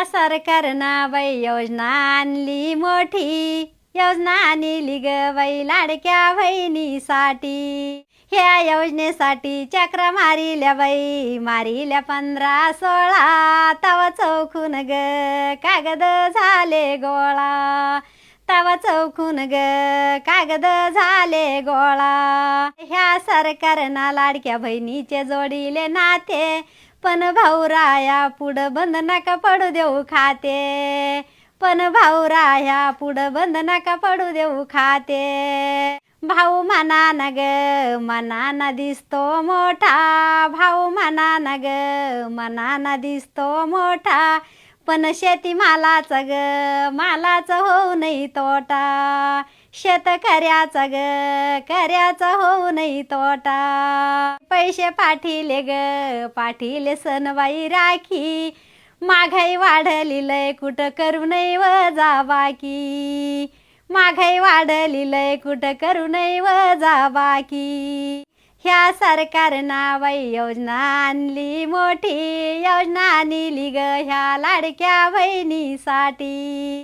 सरकारनं बाई योजना आणली मोठी, योजना आणली ग बाई लाडक्या बहिणीसाठी। ह्या योजनेसाठी चक्र मारिल्या बाई, मारिल्या 15-16, तव चौकून ग कागद झाले गोळा, तव चौकून ग कागद झाले गोळा। ह्या सरकारनं लाडक्या बहिणीचे जोडीले नाते, पण भाऊराया पुढं बंद नका पडू देऊ खाते, पण भाऊराया पुढं बंद नका पडू देऊ खाते। भाऊ मनान ग मनान दिसतो मोठा, भाऊ मनान ग मनान दिसतो मोठा, पण शेतीमालाचा ग मालाचा होऊ नाही तोटा, शेतकऱ्याचा ग कर्याचा होऊ नाही तोटा। पैसे पाठीले ग पाठीले सणबाई राखी, महागाई वाढली लय कुठं करू नाही वजा बाकी, महागाई वाढली लय कुठं करू नाही वजा बाकी। ह्या सरकारनं बाई योजना आणली मोठी, योजना आणली ग ह्या लाडक्या बहिणीसाठी।